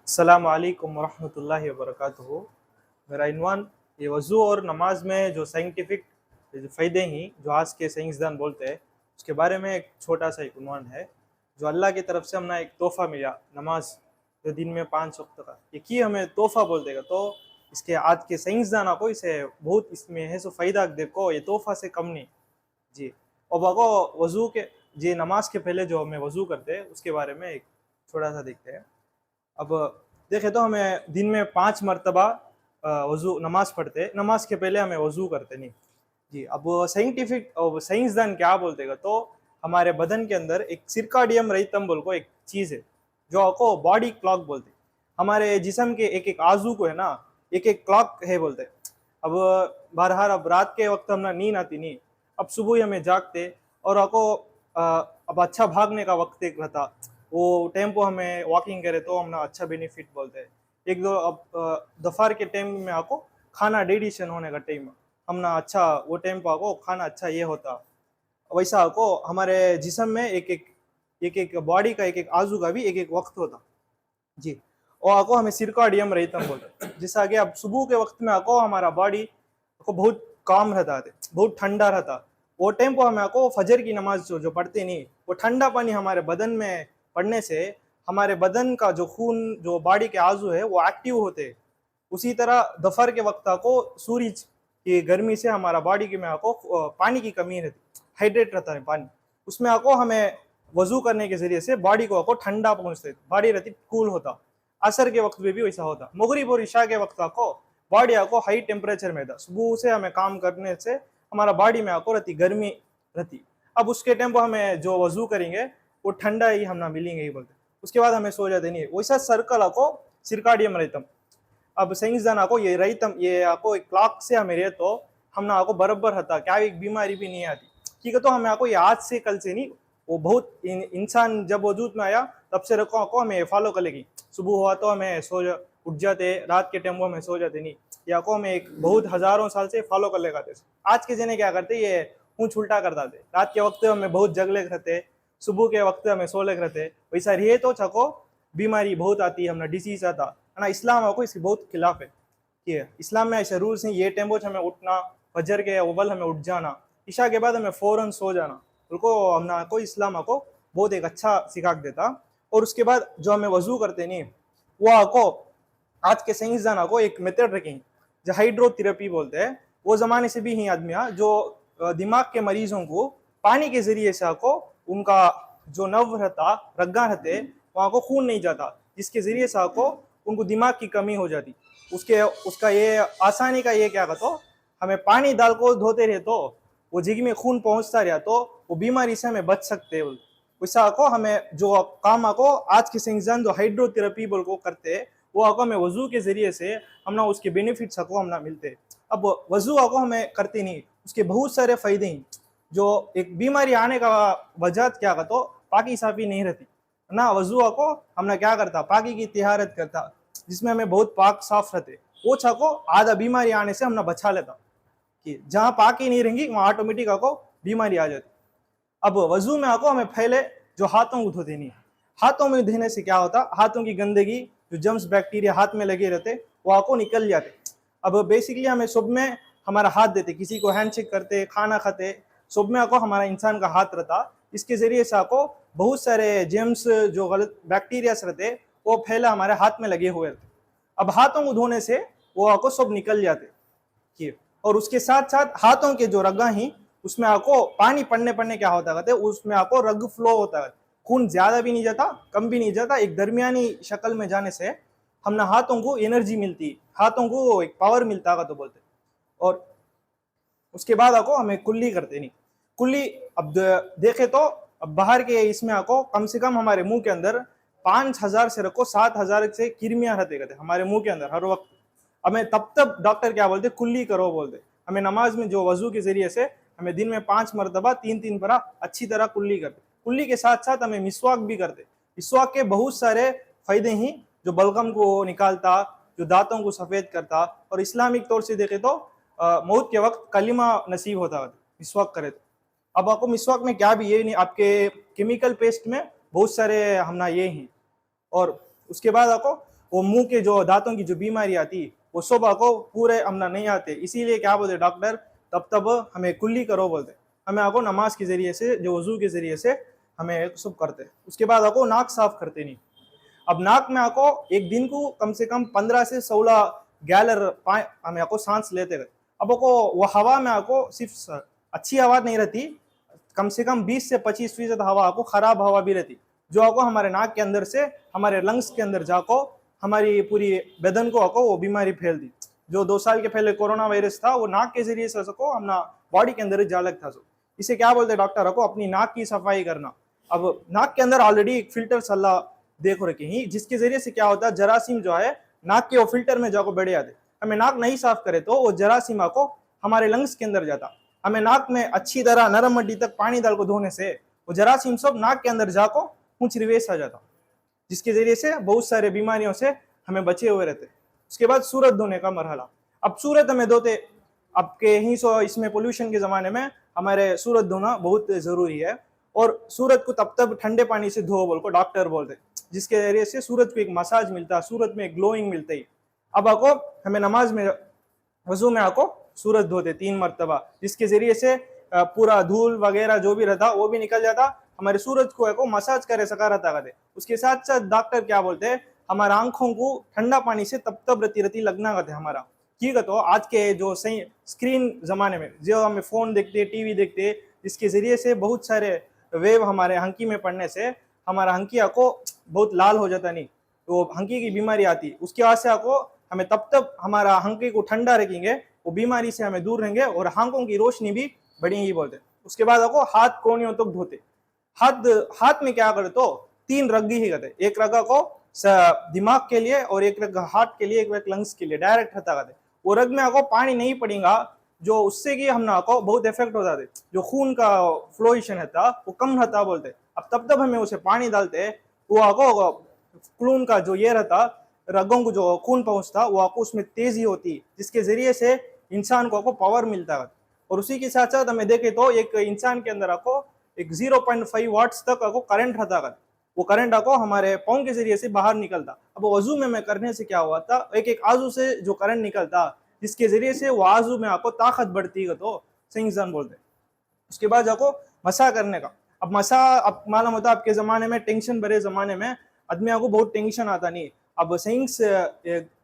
अस्सलाम वालेकुम वरहमतुल्लाहि वबरकातुहू। मेरा इन्वान ये वज़ू और नमाज में जो साइंटिफिक जो फ़ायदे हैं जो आज के साइंसदान बोलते हैं उसके बारे में एक छोटा सा एक उन्वान है। जो अल्लाह की तरफ से हमने एक तोहफ़ा मिला नमाज, जो दिन में 5 वक्त का एक ही हमें तोहफ़ा बोल देगा, तो इसके आज के साइंसदान को इसे बहुत इसमें है सो फ़ायदा देखो, ये तोहफ़ा से कम नहीं। जी। और बाको वज़ू के जी नमाज के पहले जो हमें वज़ू करते हैं उसके बारे में एक थोड़ा सा देखते हैं। अब देखें तो हमें दिन में 5 मरतबा वज़ू नमाज पढ़ते, नमाज के पहले हमें वज़ू करते नहीं। जी, अब साइंटिफिक साइंसदान क्या बोलते हैं तो हमारे बदन के अंदर एक सिरकाडियम रिदम बोल को एक चीज़ है, जो आपको बॉडी क्लॉक बोलते हैं। हमारे जिस्म के एक एक आजू को है ना, एक एक क्लॉक है बोलते हैं। अब बहरहाल अब रात के वक्त हमें नींद आती नहीं, अब सुबह ही हमें जागते और आपको अब अच्छा भागने का वक्त एक रहता, वो टेम्पो हमें वॉकिंग करे तो हम अच्छा बेनिफिट बोलते हैं। एक दो अब दोपहर के टाइम में आपको खाना डिशन होने का टाइम हम ना अच्छा वो टाइम पर आपको खाना अच्छा ये होता, वैसा आपको हमारे जिस्म में एक एक बॉडी का एक एक आजू का भी एक एक वक्त होता। जी। और आपको हमें सिरकाडियम रिदम बोलते हैं। जैसा कि अब सुबह के वक्त में आपको हमारा बॉडी को बहुत काम रहता है, बहुत ठंडा रहता। वो टाइम पर हमें आपको फजर की नमाज जो पढ़ते नहीं, वो ठंडा पानी हमारे बदन में पड़ने से हमारे बदन का जो खून जो बॉडी के आजू है वो एक्टिव होते हैं। उसी तरह दोपहर के वक्त आपको सूरज की गर्मी से हमारा बॉडी के में आपको पानी की कमी रहती, हाइड्रेट रहता है पानी। उसमें आपको हमें वजू करने के जरिए से बॉडी को आपको ठंडा पहुंचते, बॉडी रहती कूल होता। असर के वक्त में भी वैसा होता। मगरिब और इशा के वक्त आपको बॉडी आपको हाई टेम्परेचर में था, सुबह से हमें काम करने से हमारा बॉडी में आपको रहती गर्मी रहती। अब उसके टाइम पर हमें जो वजू करेंगे वो ठंडा ही हम ना मिलेंगे ही बोलते। उसके बाद हमें सो जाते नहीं, वैसा सर्कल आपको सिरकाडियम रहता। अब साइंसदान आपको ये रही ये आपको एक क्लॉक से हमें रहे तो हम ना आपको बराबर था, क्या एक बीमारी भी नहीं आती। ठीक है, तो हमें आपको ये आज से कल से नहीं, वो बहुत इंसान जब वजूद में आया तब से रखो आपको हमें फॉलो कर लेगी। सुबह हुआ तो हमें उठ जाते, रात के टाइम वो हमें सो जाते नहीं, या को हमें एक बहुत हजारों साल से फॉलो कर लेगा। आज के जने क्या करते ये ऊँच उल्टा कर देते, रात के वक्त हमें बहुत जगले रहते, सुबह के वक्त हमें सोले रहते। वैसा रहे तो छको बीमारी बहुत आती है, हमने डिसीज आता है ना। इस्लाम आपको इसके बहुत खिलाफ है कि इस्लाम में ऐसे रूल्स हैं, ये टेम्पो हमें उठना, फजर के अव्वल हमें उठ जाना, ईशा के बाद हमें फ़ौरन सो जाना। उनको हमने को इस्लाम आपको बहुत एक अच्छा सिखा देता। और उसके बाद जो हमें वजू करते नहीं, वो आपको आज के साइंसदान को एक मेथड रखें जो हाइड्रोथेरेपी बोलते हैं। वो ज़माने से भी ही आदमी जो दिमाग के मरीजों को पानी के जरिए से आपको उनका जो नव रहता, रग्गा रहते, वहाँ को खून नहीं जाता, जिसके जरिए से आपको उनको दिमाग की कमी हो जाती। उसके उसका ये आसानी का ये क्या कहते, हमें पानी डाल को धोते रहे तो वो जिग में खून पहुंचता रहा तो वो बीमारी से हमें बच सकते हैं। वैसा को हमें जो काम को आज के साइंसदान जो हाइड्रोथेरेपी बोल को करते हैं, वो आपको हमें वजू के जरिए से हम ना उसके बेनिफिट्स को हम ना मिलते हैं। अब वजू को हमें करते नहीं, उसके बहुत सारे फायदे हैं। जो एक बीमारी आने का वजह क्या का तो पाकी साफी नहीं रहती ना, वजू को हमने क्या करता पाकी की तिहारत करता, जिसमें हमें बहुत पाक साफ रहते, वो छा को आधा बीमारी आने से हमने बचा लेता। कि जहाँ पाकी नहीं रहेंगी वहाँ ऑटोमेटिक आपको बीमारी आ जाती। अब वजू में आपको हमें पहले जो हाथों को धो देनी, हाथों में धोने से क्या होता, हाथों की गंदगी जो जम्स बैक्टीरिया हाथ में लगे रहते वो आपको निकल जाते। अब बेसिकली हमें सब में हमारा हाथ देते, किसी को हैंडशेक करते, खाना खाते, सब में आपको हमारा इंसान का हाथ रहता। इसके जरिए से आपको बहुत सारे जेम्स जो गलत बैक्टीरियास रहते वो पहले हमारे हाथ में लगे हुए रहते। अब हाथों को धोने से वो आपको सब निकल जाते कि, और उसके साथ साथ हाथों के जो रगा ही उसमें आपको पानी पड़ने पड़ने क्या होता है, उसमें आपको रग फ्लो होता है, खून ज्यादा भी नहीं जाता कम भी नहीं जाता, एक दरमियानी शक्ल में जाने से हमने हाथों को एनर्जी मिलती, हाथों को एक पावर मिलता है तो बोलते। और उसके बाद आपको हमें कुल्ली करते नहीं, कुल्ली अब देखे तो अब बाहर के इसमें आपको कम से कम हमारे मुंह के अंदर 5,000 से रखो 7,000 से किरमियां रहते हमारे मुंह के अंदर हर वक्त। हमें तब डॉक्टर क्या बोलते, कुल्ली करो बोलते। हमें नमाज में जो वजू के जरिए से हमें दिन में 5 मरतबा 3-3 बार अच्छी तरह कुल्ली करते। कुल्ली के साथ साथ हमें मिसवाक भी करते। मिसवाक के बहुत सारे फायदे ही, जो बलगम को निकालता, जो दांतों को सफेद करता, और इस्लामिक तौर से देखे तो मौत के वक्त कलिमा नसीब होता है मिसवाक करे तो। अब आपको मिसवाक में क्या भी ये नहीं, आपके केमिकल पेस्ट में बहुत सारे हमना ये हैं। और उसके बाद आपको वो मुंह के जो दांतों की जो बीमारी आती वो सुबह को पूरे हमना नहीं आते, इसीलिए क्या बोलते डॉक्टर, तब हमें कुल्ली करो बोलते, हमें आपको नमाज के जरिए से जो वजू के जरिए से हमें सब करते। उसके बाद आपको नाक साफ करते नहीं। अब नाक में आपको एक दिन को कम से कम 15 से 16 गैलर हमें आपको सांस लेते रहे। अब आपको वो हवा में आपको सिर्फ अच्छी हवा नहीं रहती, कम से कम 20 से 25% हवा आपको खराब हवा भी रहती, जो आपको हमारे नाक के अंदर से हमारे लंग्स के अंदर जाको हमारी पूरी बदन को आपको वो बीमारी फैल दी। जो 2 साल के पहले कोरोना वायरस था वो नाक के जरिए से सको हमना बॉडी के अंदर जा लगता था। इसे क्या बोलते डॉक्टर को, अपनी नाक की सफाई करना। अब नाक के अंदर ऑलरेडी एक फिल्टर सल्ला देखो रखे ही, जिसके जरिए से क्या होता है जरासीम जो है नाक के वो फिल्टर में जाकर बैठ जाते। हमें नाक नहीं साफ करे तो वो जरासीमा को हमारे लंग्स के अंदर जाता। हमें नाक में अच्छी तरह नरम मट्टी तक पानी डाल को धोने से वो जरासीम सब नाक के अंदर जाको कुछ रिवेश आ जाता, जिसके जरिए से बहुत सारे बीमारियों से हमें बचे हुए रहते। उसके बाद सूरत धोने का मरहला। अब सूरत हमें धोते, अब के ही सो इसमें पोल्यूशन के जमाने में हमारे सूरत धोना बहुत जरूरी है, और सूरत को तब ठंडे पानी से धो बोल को डॉक्टर बोलते, जिसके जरिए से सूरत को एक मसाज मिलता, सूरत में एक ग्लोइंग मिलता ही। अब आपको हमें नमाज में वजू में आपको सूरत धोते 3 मरतबा, जिसके जरिए से पूरा धूल वगैरह जो भी रहता वो भी निकल जाता, हमारे सूरज को मसाज करे सका रहता करते। उसके साथ साथ डॉक्टर क्या बोलते हैं, हमारे आंखों को ठंडा पानी से तब रती रती लगना करते हमारा। ठीक है, तो आज के जो सही स्क्रीन जमाने में जो हमें फोन देखते टीवी देखते, इसके जरिए से बहुत सारे वेव हमारे हंकी में पड़ने से हमारा हंकिया को बहुत लाल हो जाता, नहीं तो हंकी की बीमारी आती। उसके बाद से आपको हमें तब हमारा हंकी को ठंडा रखेंगे, वो बीमारी से हमें दूर रहेंगे और आंखों की रोशनी भी बढ़ेगी बोलते। उसके बाद आपको हाथ कोनियों तक धोते। हाथ में क्या करे तो 3 रग्गी ही करते, एक रगा को दिमाग के लिए और एक रग हार्ट के लिए, एक रग लंग्स के लिए डायरेक्ट हता करते। वो रग में आपको पानी नहीं पड़ेगा, जो उससे कि हम ना को बहुत इफेक्ट हो जाते, जो खून का फ्लोएशन रहता वो कम रहता बोलते। अब तब हमें उसे पानी डालते, वो आपको खून का जो ये रहता रगों को जो खून पहुंचता वो आपको उसमें तेजी होती, जिसके जरिए से इंसान को आपको पावर मिलता है। और उसी के साथ साथ हमें देखे तो एक इंसान के अंदर आपको एक 0.5 वाट्स तक आपको करंट रहता है, वो करंट आपको हमारे पाँव के जरिए से बाहर निकलता। अब वजू में करने से क्या हुआ था, एक आजू से जो करंट निकलता, जिसके जरिए से वो आजू में आपको ताकत बढ़ती है, तो सिंगजान बोलते। उसके बाद आपको मसा करने का। अब मसा, अब मालूम होता आपके जमाने में टेंशन भरे जमाने में आदमी को बहुत टेंशन आता नहीं। अब साइंस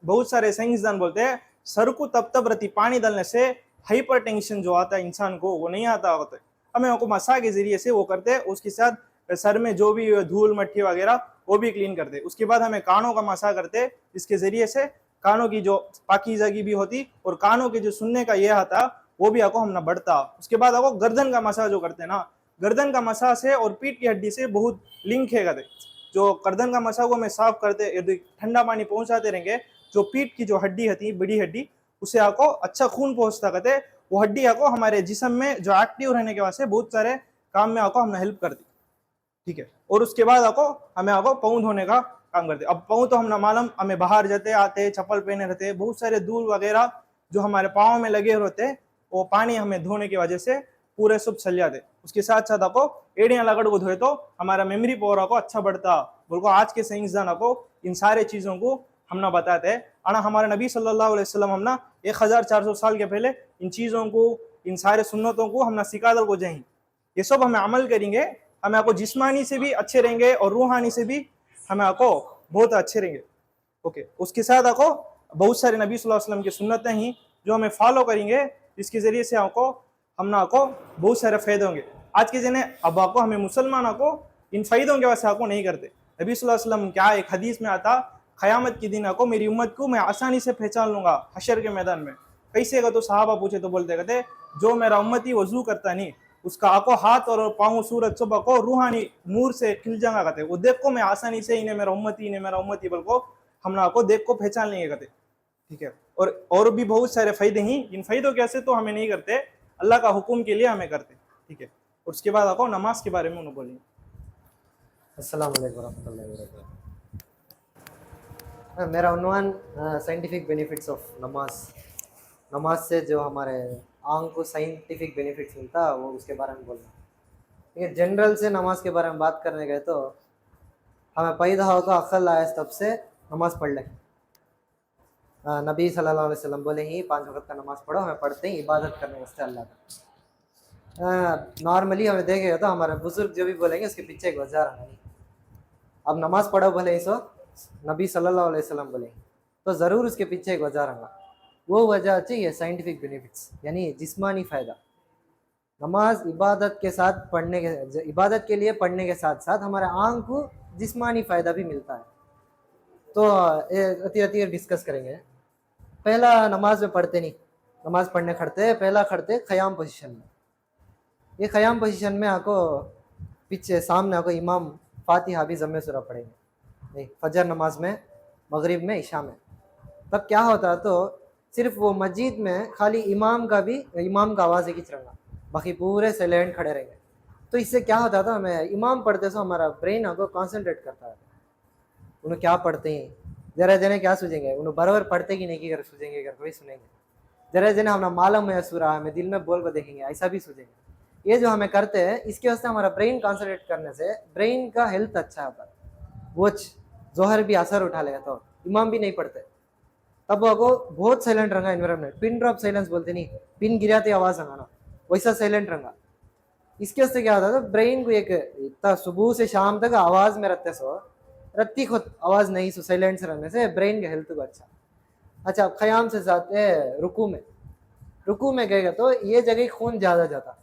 बहुत सारे साइंसदान बोलते हैं सर को तब रहती पानी डालने से हाइपर टेंशन जो आता है इंसान को वो नहीं आता होता है। हमें आपको मसा के जरिए से वो करते हैं, उसके साथ सर में जो भी धूल मट्टी वगैरह वो भी क्लीन करते। उसके बाद हमें कानों का मसा करते, जिसके जरिए से कानों की जो पाकीज़गी भी होती और कानों के जो सुनने का ये आता वो भी आपको हमने बढ़ता। उसके बाद आपको गर्दन का मसाज जो करते ना, गर्दन का मसाज से और पीठ की हड्डी से बहुत लिंक है करते। जो गर्दन का मसा को हमें साफ करते, यदि ठंडा पानी पहुंचाते रहेंगे, जो पीठ की जो हड्डी होती बड़ी हड्डी, उसे आपको अच्छा खून पहुंचता करते, वो हड्डी आपको हमारे जिस्म में जो एक्टिव रहने के वास्ते बहुत सारे काम में आपको हमने हेल्प करती। ठीक है, और उसके बाद आपको हमें आपको पाँव धोने का काम करते। अब पाँव तो हम मालूम हमें बाहर जाते आते चप्पल पहने रहते, बहुत सारे धूल वगैरह जो हमारे पाँव में लगे होते, वो पानी हमें धोने की वजह से पूरे सब चल जाते। उसके साथ साथ आपको एड़ियाँ लगड़ को धोए तो हमारा मेमोरी पावर आपको अच्छा बढ़ता। बोल को आज के साइंसदान आपको इन सारे चीज़ों को हमने बताते हैं। अना हमारे नबी सल्लल्लाहु अलैहि वसल्लम हमने 1400 साल के पहले इन चीज़ों को, इन सारे सुन्नतों को हमने सिखा दल को जाएंगे। ये सब हमें अमल करेंगे, हमें आपको जिस्मानी से भी अच्छे रहेंगे और रूहानी से भी हमें आपको बहुत अच्छे रहेंगे। ओके, उसके साथ आपको बहुत सारे नबी सल्लल्लाहु अलैहि वसल्लम की सुन्नतें ही जो हमें फॉलो करेंगे, इसके जरिए से आपको हमने आपको बहुत सारे फायदे होंगे। आज के जने अब आपको हमें मुसलमानों को इन फायदों के वजह से आपको नहीं करते। नबी सल्लल्लाहु अलैहि वसल्लम क्या एक हदीस में आता, क़यामत के दिन आपको मेरी उम्मत को मैं आसानी से पहचान लूंगा हशर के मैदान में। कैसे का तो सहाबा पूछे तो बोलते कहते, जो मेरा उम्मती वजू करता नहीं उसका आंखों हाथ और पाँव सूरज सुबह को रूहानी नूर से खिल जाएगा कहते, वो देख को मैं आसानी से इन्हें मेरा उम्मती बल को हम आपको देख को पहचान लेंगे कहते। ठीक है, और भी बहुत सारे फायदे ही, इन फायदों के ऐसे तो हमें नहीं करते, अल्लाह का हुक्म के लिए हमें करते। ठीक है, और उसके बाद आपको नमाज के बारे में उन्होंने बोलेंगे। अस्सलाम वालेकुम रहमतुल्लाहि व बरकातहू। मेरा उन्वान साइंटिफिक बेनिफिट्स ऑफ नमाज, नमाज से जो हमारे आंख को साइंटिफिक बेनिफिट्स मिलता है वो उसके बारे में बोलना। ठीक है, जनरल से नमाज के बारे में बात करने गए तो हमें पैदा होकर अक्ल आया तब से नमाज पढ़ ले। नबी सल्लल्लाहु अलैहि वसल्लम बोले ही 5 वक्त का नमाज पढ़ो, हमें पढ़ते ही इबादत करने वास्ते अल्लाह का। नॉर्मली हमें देखेगा तो हमारे बुजुर्ग जो भी बोलेंगे उसके पीछे एक वजह रहना नहीं। अब नमाज पढ़ो भले ही सो नबी सल्लल्लाहु अलैहि वसल्लम बोले तो ज़रूर उसके पीछे एक वजह रहेगा। वो वजह चाहिए साइंटिफिक बेनिफिट्स, यानी जिस्मानी फ़ायदा। नमाज इबादत के साथ पढ़ने के इबादत के लिए पढ़ने के साथ साथ हमारे आंख को जिस्मानी फ़ायदा भी मिलता है। तो अति डिस्कस करेंगे। पहला नमाज में पढ़ते नहीं, नमाज पढ़ने खड़ते पहला खड़ते ख़याम पोजीशन में। ये ख़याम पोजीशन में आपको पीछे सामने आपको इमाम फातिहा भी ज़म्मे सूरा पढ़ेंगे, नहीं फजर नमाज में, मगरिब में, इशा में। तब क्या होता है तो सिर्फ वो मस्जिद में खाली इमाम का आवाज़ एक ही चलेगा, बाकी पूरे साइलेंट खड़े रहेंगे। तो इससे क्या होता था, हमें इमाम पढ़ते तो हमारा ब्रेन आपको कॉन्सेंट्रेट करता है उन्हें क्या पढ़ते हैं, जरा जने क्या सूझेंगे उन्हें बराबर पढ़ते कि नहीं कि अगर सूझेंगे अगर कोई सुनेंगे, जरा जने हमारा मालूम है सूरा हमें दिल में बोल को देखेंगे ऐसा भी सूझेंगे। ये जो हमें करते हैं इसके वास्ते हमारा ब्रेन कॉन्सेंट्रेट करने से ब्रेन का हेल्थ अच्छा होता है। वो जोहर भी असर उठा लेगा तो इमाम भी नहीं पढ़ते तब वो बहुत साइलेंट रंगा एनवायरनमेंट, पिन ड्रॉप साइलेंस बोलते नहीं, पिन गिराते आवाज़ रंगा ना वैसा साइलेंट रंगा। इसके वास्ते क्या होता था ब्रेन को एक इतना सुबह से शाम तक आवाज़ में रहते सो रत्ती खुद आवाज़ नहीं सो साइलेंट से रहने से ब्रेन के हेल्थ को अच्छा। अच्छा अब ख़याम से जाते रुकू में गएगा तो ये जगह खून ज़्यादा जाता,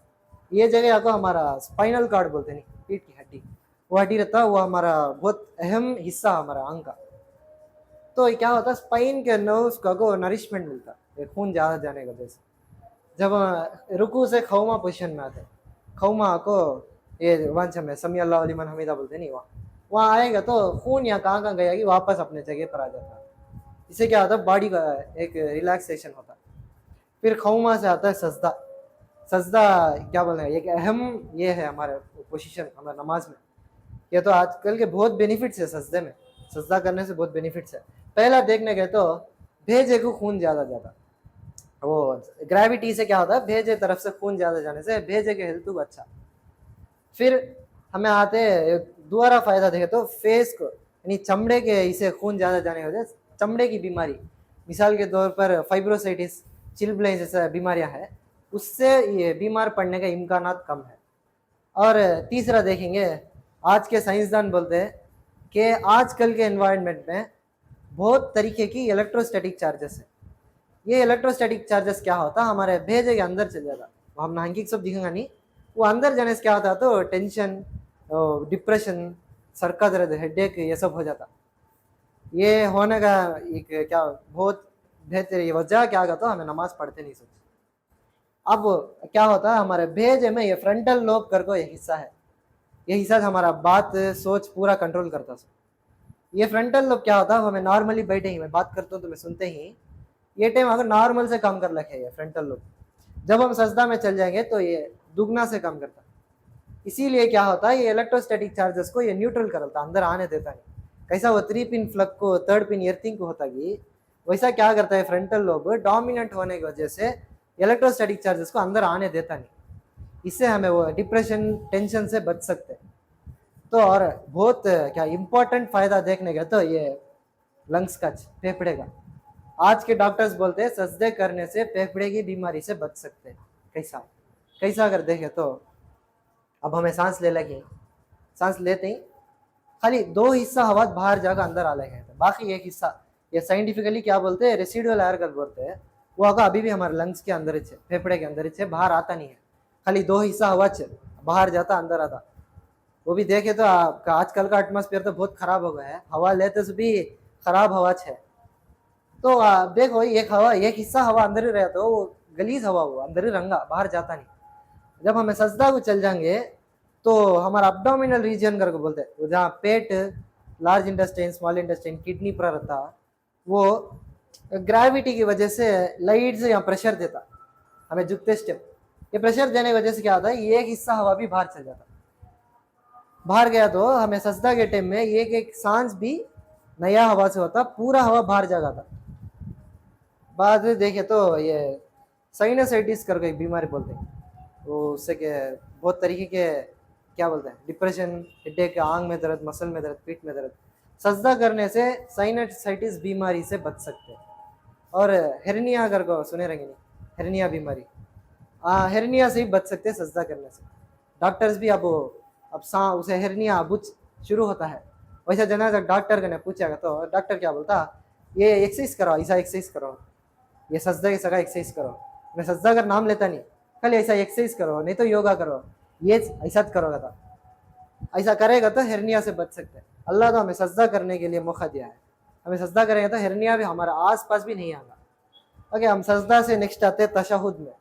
ये जगह आपको हमारा स्पाइनल कार्ड बोलते नहीं, पीठ की हड्डी, वो हड्डी रहता वो हमारा बहुत अहम हिस्सा हमारा अंग का। तो क्या होता स्पाइन के नर्व्स को नरिशमेंट मिलता है खून ज़्यादा जाने की वजह से। जब रुकू से खौमा पोजिशन में आते, खौमा को ये वंश में समी अल्लाह लिमन हमीदा बोलते नहीं, वहाँ आएगा तो खून यहाँ कहाँ गया कि वापस अपने जगह पर आ जाता है। इससे क्या होता है बॉडी का एक रिलैक्सेशन होता है। फिर खौमा से आता है सजदा। सजदा क्या बोल रहे हैं एक अहम ये है हमारे पोजीशन हमारे नमाज में। ये तो आजकल के बहुत बेनिफिट्स है सजदे में, सजदा करने से बहुत बेनिफिट्स है। पहला देखने गए तो भेजे को खून ज़्यादा जाता, वो ग्रेविटी से क्या होता है भेजे तरफ से खून ज़्यादा जाने से भेजे के हेल्थ को अच्छा। फिर हमें आते दोबारा फ़ायदा देखे तो फेस को यानी चमड़े के इसे खून ज़्यादा जाने की वजह चमड़े की बीमारी, मिसाल के तौर पर फाइब्रोसाइटिस, चिलब्लेन जैसा बीमारियां हैं, उससे ये बीमार पड़ने का इम्कानात कम है। और तीसरा देखेंगे आज के साइंसदान बोलते हैं कि आजकल के एनवायरनमेंट में बहुत तरीके की इलेक्ट्रोस्टैटिक चार्जेस है। ये इलेक्ट्रोस्टैटिक चार्जेस क्या होता है हमारे भेजे के अंदर चल जाता, हम नाहंगी सब दिखेंगे नहीं, वो अंदर जाने से क्या होता तो टेंशन, डिप्रेशन, सर का दर्द, हेडेक ये सब हो जाता। ये होने का एक क्या बहुत बेहतर ये वजह क्या होगा तो हमें नमाज पढ़ते नहीं सोच। अब क्या होता है हमारे भेजे में ये फ्रंटल लोब कर को ये हिस्सा है, ये हिस्सा हमारा बात सोच पूरा कंट्रोल करता है। ये फ्रंटल लोब क्या होता है हमें नॉर्मली बैठे ही मैं बात करता हूँ तो मैं सुनते ही ये टाइम अगर नॉर्मल से कम कर रखे ये फ्रंटल लोब, जब हम सजदा में चल जाएंगे तो ये दुगना से कम करता। इसीलिए क्या होता है ये इलेक्ट्रोस्टैटिक चार्जेस को ये न्यूट्रल करता, अंदर आने देता नहीं। कैसा वो 3 पिन फ्लग को 3rd पिन एर्थिंग को होता कि वैसा क्या करता है फ्रंटल लोब डोमिनेंट होने की वजह से इलेक्ट्रोस्टैटिक चार्जेस को अंदर आने देता नहीं। इससे हमें वो डिप्रेशन टेंशन से बच सकते हैं। तो और बहुत क्या इम्पोर्टेंट फ़ायदा देखने का तो ये लंग्स का फेफड़े का, आज के डॉक्टर्स बोलते हैं सजदे करने से फेफड़े की बीमारी से बच सकते हैं। कैसा कैसा अगर देखें तो अब हमें सांस ले लगी, सांस लेते ही खाली 2 हिस्सा हवा बाहर जाकर अंदर आ लगे, बाकी एक हिस्सा ये साइंटिफिकली क्या बोलते हैं रेसिडुअल एयर कर बोलते हैं, वो आगे अभी भी हमारे लंग्स के अंदर है, फेफड़े के अंदर है, बाहर आता नहीं है। खाली 2 हिस्सा हवा बाहर जाता अंदर आता। वो भी देखे तो आपका आजकल का एटमॉस्फेयर तो बहुत खराब हो गया है, हवा लेते से भी खराब हवा है। तो देखो एक हवा एक हिस्सा हवा अंदर ही रहता है, वो गलीज हवा वो अंदर ही रंगा बाहर जाता नहीं। जब हमें सजदा को चल जाएंगे तो हमारा अब्डोमिनल रीजन करके बोलते हैं, वो जहाँ पेट, large intestine, small intestine, kidney पर रहता, वो ग्रेविटी की वजह से लाइट से यहाँ प्रेशर देता हमें झुकते स्टेप। ये प्रेशर देने की वजह से क्या होता है ये एक हिस्सा हवा भी बाहर चल जाता, बाहर गया तो हमें सजदा के टाइम में एक सांस भी नया हवा से होता, पूरा हवा बाहर जा जाता। बाद में देखे तो ये साइनसाइटिस करके एक बीमारी बोलते हैं, वो उससे के बहुत तरीके के क्या बोलते हैं डिप्रेशन, हेडेक, आंग में दर्द, मसल में दर्द, पीठ में दर्द, सजदा करने से साइनसाइटिस बीमारी से बच सकते हैं। और हेरनिया अगर को सुने रहेंगे नहीं, हेरनिया बीमारी, हेरनिया से ही बच सकते हैं सजदा करने से। डॉक्टर्स भी अब उसे हेरनिया अब शुरू होता है, वैसे जना जब डॉक्टर ने पूछा तो डॉक्टर क्या बोलता, ये एक्सरसाइज करो, ऐसा एक्सरसाइज करो, ये सजदा की सगा एक्सरसाइज करो। मैं सजदा का नाम लेता नहीं, खाली ऐसा एक्सरसाइज करो, नहीं तो योगा करो, ये ऐसा करोगा तो ऐसा करेगा तो हेरनिया से बच सकते हैं। अल्लाह तो हमें सजदा करने के लिए मौका दिया है, हमें सजदा करेंगे तो हेरनिया भी हमारे आस पास भी नहीं आएगा। ओके, हम सजदा से नेक्स्ट आते हैं तशहुद में।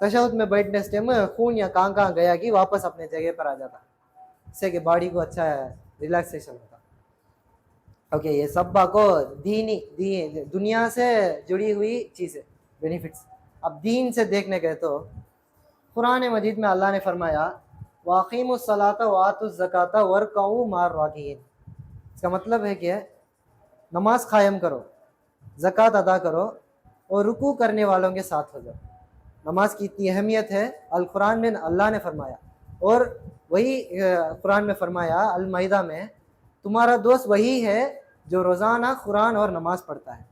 तशहुद में बैठने से टाइम खून या कहाँ गया कि वापस अपने जगह पर आ जाता, इससे कि बॉडी को अच्छा रिलैक्सेशन होता। ओके, ये सब को दुनिया से जुड़ी हुई चीज़ें, बेनिफिट्स। अब दीन से देखने गए तो कुरान मजीद में अल्लाह ने फरमाया वाक़ीमुस्सलाता वातुज़्ज़काता वरकऊ मार राकीन। इसका मतलब है कि नमाज कायम करो, ज़कात अदा करो और रुकू करने वालों के साथ हो जाओ। नमाज की इतनी अहमियत है, अल कुरान में अल्लाह ने फरमाया। और वही कुरान में फरमाया अल माइदा में, तुम्हारा दोस्त वही है जो रोज़ाना कुरान और नमाज पढ़ता है।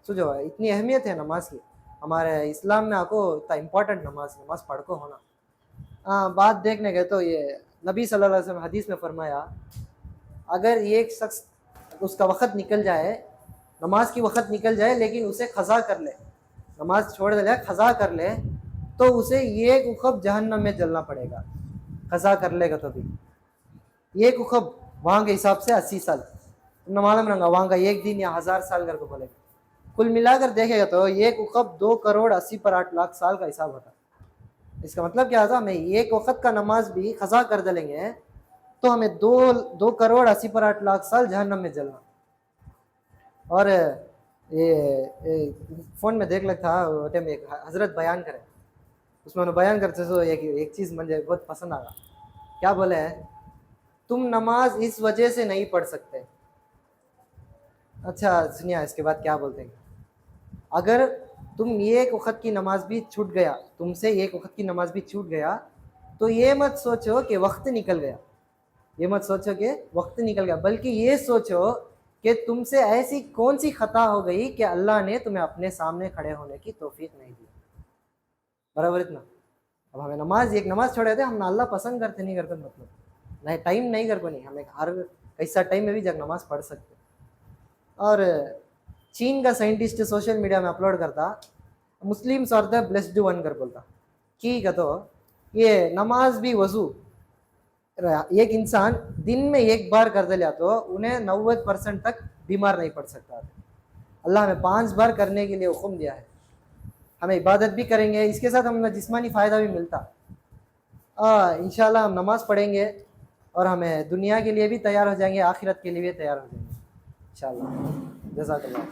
सुझो, इतनी अहमियत है नमाज की हमारे इस्लाम में, आपको इतना इम्पोर्टेंट नमाज पढ़ को होना। बात देखने गए तो ये नबी सल्लल्लाहु अलैहि वसल्लम हदीस में फरमाया, अगर एक शख्स उसका वक़्त निकल जाए, नमाज की वक़्त निकल जाए, लेकिन उसे ख़ज़ा कर ले, नमाज छोड़ दे, ख़ज़ा कर ले, तो उसे ये उखब जहन्नम में जलना पड़ेगा। ख़ज़ा कर लेगा तो भी ये उखब वहाँ के हिसाब से 80 साल, तुमने मालूम रंगा वहाँ का एक दिन या 1000 साल कर को बोलेगा। कुल मिलाकर देखेगा तो एक उखब 2,80,08,00,000 साल का हिसाब होता। इसका मतलब क्या था, हमें एक वक़्त का नमाज भी ख़ज़ा कर देंगे तो हमें 2,80,08,00,000 साल जहन्नम में जलना। और ये फ़ोन में देख लगता वो टाइम एक हज़रत बयान करे, उसमें उन्होंने बयान करते तो एक चीज़ मुझे बहुत पसंद आया। क्या बोले हैं, तुम नमाज इस वजह से नहीं पढ़ सकते। अच्छा सुनिए इसके बाद क्या बोलते हैं, अगर तुम एक वक़्त की नमाज भी छूट गया, तुमसे एक वक़्त की नमाज भी छूट गया, तो ये मत सोचो कि वक्त निकल गया, ये मत सोचो कि वक्त निकल गया, बल्कि ये सोचो कि तुमसे ऐसी कौन सी खता हो गई कि अल्लाह ने तुम्हें अपने सामने खड़े होने की तौफीक नहीं दी। बराबर इतना। अब हमें नमाज, एक नमाज छोड़े थे हम ना, अल्लाह पसंद करते नहीं करते मतलब नहीं, टाइम नहीं कर को नहीं, हमें हर ऐसा टाइम में भी जब नमाज पढ़ सकते। और चीन का साइंटिस्ट सोशल मीडिया में अपलोड करता, Muslims are the blessed one कर बोलता कि तो ये नमाज भी वजू एक इंसान दिन में एक बार कर दे लिया तो उन्हें 90% तक बीमार नहीं पड़ सकता। अल्लाह हमें 5 बार करने के लिए हुक्म दिया है, हमें इबादत भी करेंगे, इसके साथ हमें जिस्मानी फ़ायदा भी मिलता। इंशाल्लाह हम नमाज़ पढ़ेंगे और हमें दुनिया के लिए भी तैयार हो जाएंगे, आखिरत के लिए भी तैयार हो जाएंगे इंशाल्लाह। जज़ाकल्लाह।